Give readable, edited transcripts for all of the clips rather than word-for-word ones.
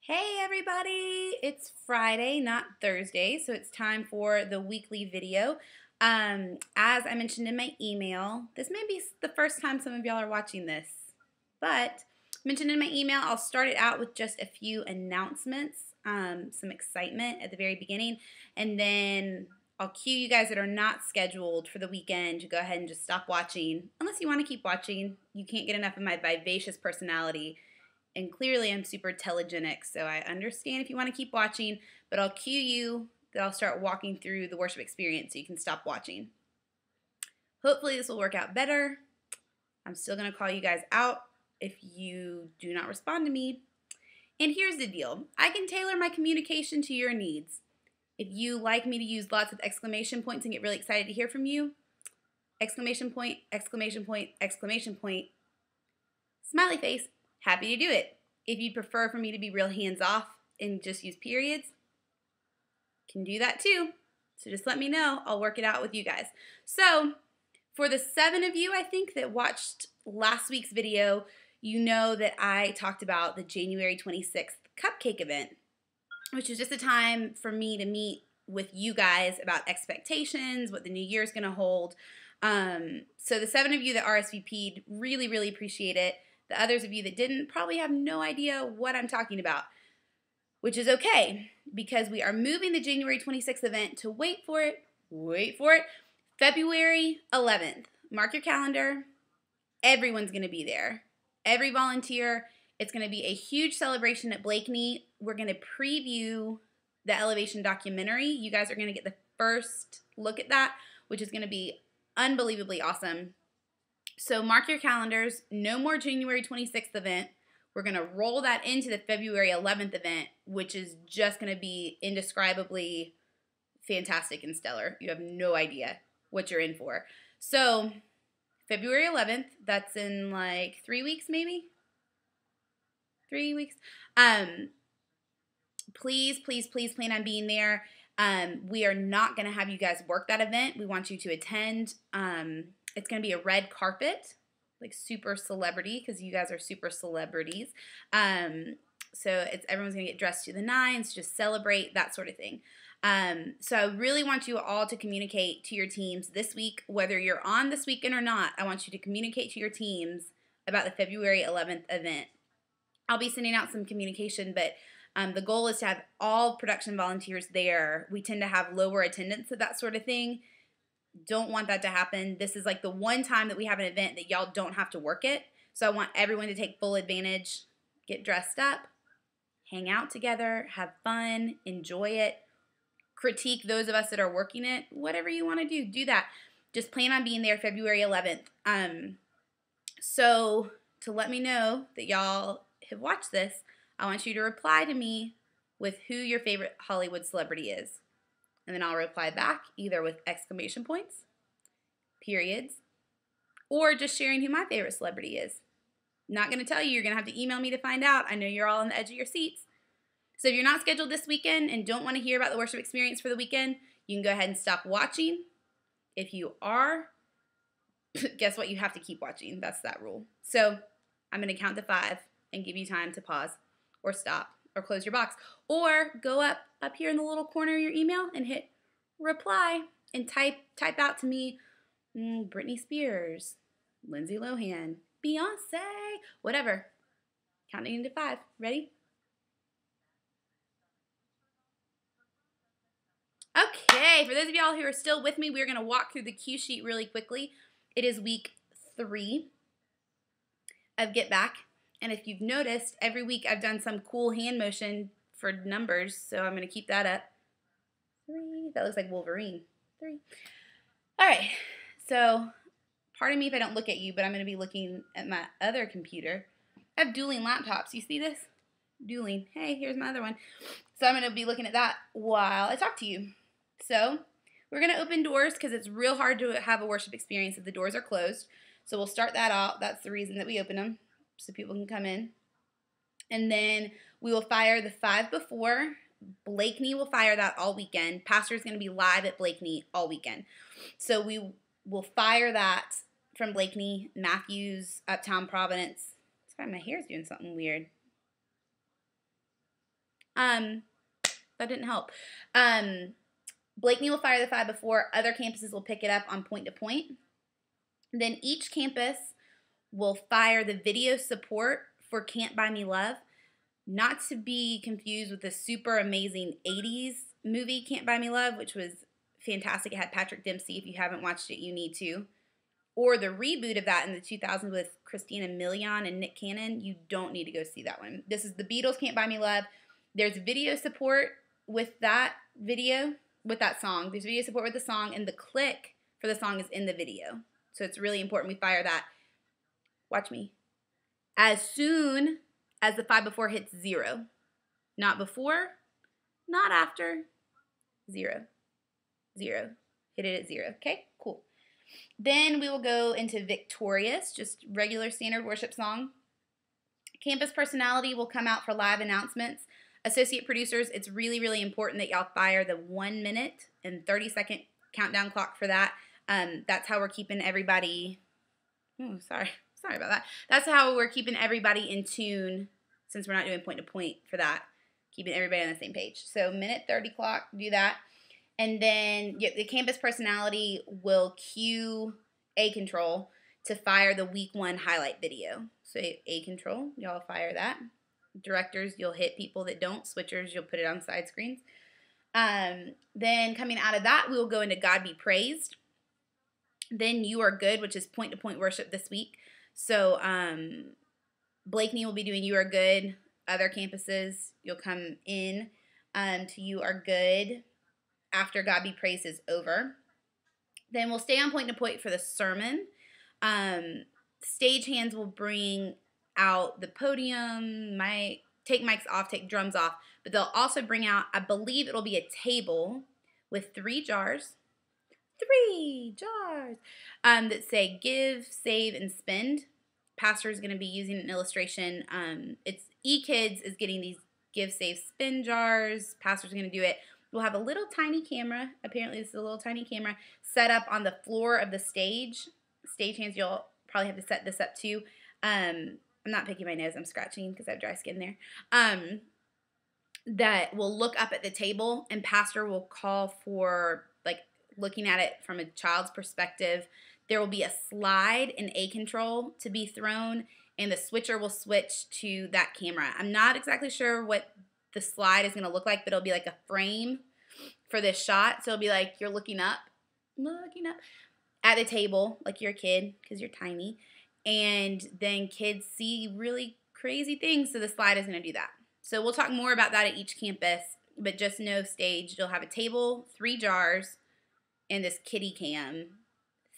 Hey everybody, it's Friday, not Thursday, so it's time for the weekly video. As I mentioned in my email, this may be the first time some of y'all are watching this, but mentioned in my email, I'll start it out with just a few announcements, some excitement at the very beginning, and then I'll cue you guys that are not scheduled for the weekend to go ahead and just stop watching. Unless you want to keep watching, you can't get enough of my vivacious personality. And clearly I'm super telegenic, so I understand if you want to keep watching, but I'll cue you that I'll start walking through the worship experience so you can stop watching. Hopefully this will work out better. I'm still going to call you guys out if you do not respond to me. And here's the deal. I can tailor my communication to your needs. If you like me to use lots of exclamation points and get really excited to hear from you, exclamation point, exclamation point, exclamation point, smiley face, happy to do it. If you'd prefer for me to be real hands-off and just use periods, can do that too. So just let me know. I'll work it out with you guys. So for the 7 of you, I think, that watched last week's video, you know that I talked about the January 26th cupcake event, which is just a time for me to meet with you guys about expectations, what the new year is going to hold. So the 7 of you that RSVP'd, really, really appreciate it. The others of you that didn't probably have no idea what I'm talking about, which is okay, because we are moving the January 26th event to, wait for it, February 11th. Mark your calendar. Everyone's going to be there. Every volunteer. It's going to be a huge celebration at Blakeney. We're going to preview the Elevation documentary. You guys are going to get the first look at that, which is going to be unbelievably awesome. So mark your calendars. No more January 26th event. We're going to roll that into the February 11th event, which is just going to be indescribably fantastic and stellar. You have no idea what you're in for. So February 11th, that's in like 3 weeks maybe? 3 weeks. Please, please, please plan on being there. We are not going to have you guys work that event. We want you to attend. It's going to be a red carpet, like super celebrity, because you guys are super celebrities. So everyone's going to get dressed to the nines, just celebrate, that sort of thing. So I really want you all to communicate to your teams this week, whether you're on this weekend or not. I want you to communicate to your teams about the February 11th event. I'll be sending out some communication, but the goal is to have all production volunteers there. We tend to have lower attendance at that sort of thing. Don't want that to happen. This is like the one time that we have an event that y'all don't have to work it. So I want everyone to take full advantage, get dressed up, hang out together, have fun, enjoy it, critique those of us that are working it. Whatever you want to do that. Just plan on being there February 11th. So to let me know that y'all have watched this, I want you to reply to me with who your favorite Hollywood celebrity is. And then I'll reply back either with exclamation points, periods, or just sharing who my favorite celebrity is. Not going to tell you. You're going to have to email me to find out. I know you're all on the edge of your seats. So if you're not scheduled this weekend and don't want to hear about the worship experience for the weekend, you can go ahead and stop watching. If you are, guess what? You have to keep watching. That's that rule. So I'm going to count to 5 and give you time to pause or stop or close your box, or go up here in the little corner of your email and hit reply and type out to me Britney Spears, Lindsay Lohan, Beyonce, whatever. Counting to 5. Ready? Okay, for those of y'all who are still with me, we're going to walk through the cue sheet really quickly. It is week 3 of Get Back. And if you've noticed, every week I've done some cool hand motion for numbers, so I'm going to keep that up. 3. That looks like Wolverine. 3. All right. So pardon me if I don't look at you, but I'm going to be looking at my other computer. I have dueling laptops. You see this? Dueling. Hey, here's my other one. So I'm going to be looking at that while I talk to you. So we're going to open doors because it's real hard to have a worship experience if the doors are closed. So we'll start that out. That's the reason that we open them, so people can come in. And then we will fire the 5 before. Blakeney will fire that all weekend. Pastor's going to be live at Blakeney all weekend. So we will fire that from Blakeney, Matthews, Uptown Providence. Sorry, my hair's doing something weird. That didn't help. Blakeney will fire the 5 before. Other campuses will pick it up on point to point. Then each campus will fire the video support for Can't Buy Me Love. Not to be confused with the super amazing 80s movie Can't Buy Me Love, which was fantastic. It had Patrick Dempsey. If you haven't watched it, you need to. Or the reboot of that in the 2000s with Christina Milian and Nick Cannon. You don't need to go see that one. This is the Beatles Can't Buy Me Love. There's video support with that video, with that song. There's video support with the song, and the click for the song is in the video. So it's really important we fire that. Watch me. As soon as the 5 before hits 0. Not before, not after. 0. 0. Hit it at 0. Okay, cool. Then we will go into Victorious, just regular standard worship song. Campus personality will come out for live announcements. Associate producers, it's really, really important that y'all fire the 1 minute and 30-second countdown clock for that. That's how we're keeping everybody, sorry about that. That's how we're keeping everybody in tune, since we're not doing point to point for that, keeping everybody on the same page. So minute 30 clock, do that. And then the campus personality will cue A Control to fire the week 1 highlight video. So A Control, y'all fire that. Directors, you'll hit people that don't. Switchers, you'll put it on side screens. Then coming out of that, we will go into God Be Praised. Then You Are Good, which is point-to-point worship this week. So Blakeney will be doing You Are Good. Other campuses, you'll come in to You Are Good after God Be Praised is over. Then we'll stay on point-to-point for the sermon. Stagehands will bring out the podium, take mics off, take drums off, but they'll also bring out, I believe it'll be a table with 3 jars that say give, save, and spend. Pastor is going to be using an illustration. It's eKids is getting these give, save, spend jars. Pastor's going to do it. We'll have a little tiny camera. Apparently this is a little tiny camera set up on the floor of the stage. Stagehands, you'll probably have to set this up too. I'm not picking my nose, I'm scratching because I have dry skin there. That will look up at the table, and pastor will call for, like, looking at it from a child's perspective. There will be a slide in A Control to be thrown, and the switcher will switch to that camera. I'm not exactly sure what the slide is going to look like, but it'll be like a frame for this shot. So it'll be like you're looking up at the table, like you're a kid because you're tiny. And then kids see really crazy things, so the slide is going to do that. So we'll talk more about that at each campus, but just know stage, you'll have a table, 3 jars, and this kitty cam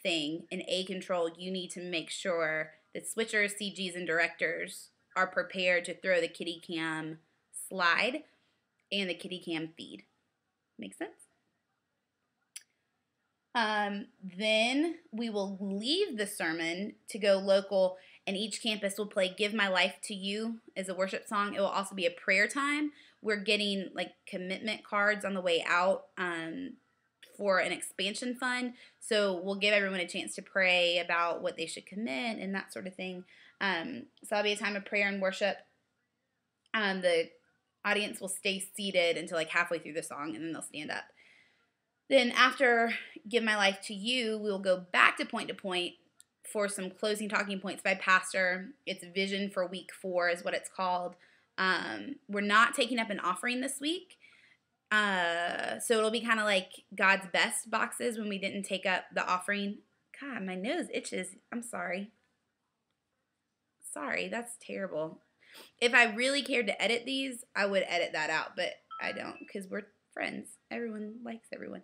thing. In A Control, you need to make sure that switchers, CGs, and directors are prepared to throw the kitty cam slide and the kitty cam feed. Make sense? Then we will leave the sermon to go local, and each campus will play Give My Life to You as a worship song. It will also be a prayer time. We're getting like commitment cards on the way out for an expansion fund. So we'll give everyone a chance to pray about what they should commit and that sort of thing. So that'll be a time of prayer and worship. The audience will stay seated until like halfway through the song, and then they'll stand up. Then after Give My Life to You, we will go back to point for some closing talking points by pastor. It's Vision for Week 4 is what it's called. We're not taking up an offering this week. So it'll be kind of like God's Best boxes when we didn't take up the offering. God, my nose itches. I'm sorry. Sorry, that's terrible. If I really cared to edit these, I would edit that out, but I don't because we're friends. Everyone likes everyone.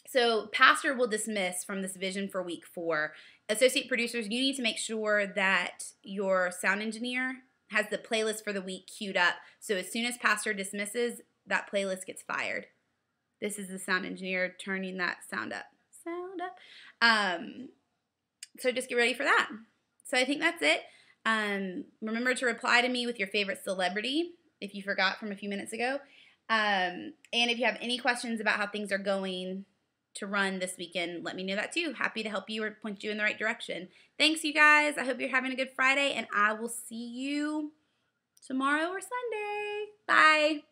So pastor will dismiss from this Vision for Week 4. Associate producers, you need to make sure that your sound engineer has the playlist for the week queued up. So as soon as pastor dismisses, that playlist gets fired. This is the sound engineer turning that sound up. So just get ready for that. So I think that's it. Remember to reply to me with your favorite celebrity if you forgot from a few minutes ago. And if you have any questions about how things are going to run this weekend, let me know that too. Happy to help you or point you in the right direction. Thanks, you guys. I hope you're having a good Friday, and I will see you tomorrow or Sunday. Bye.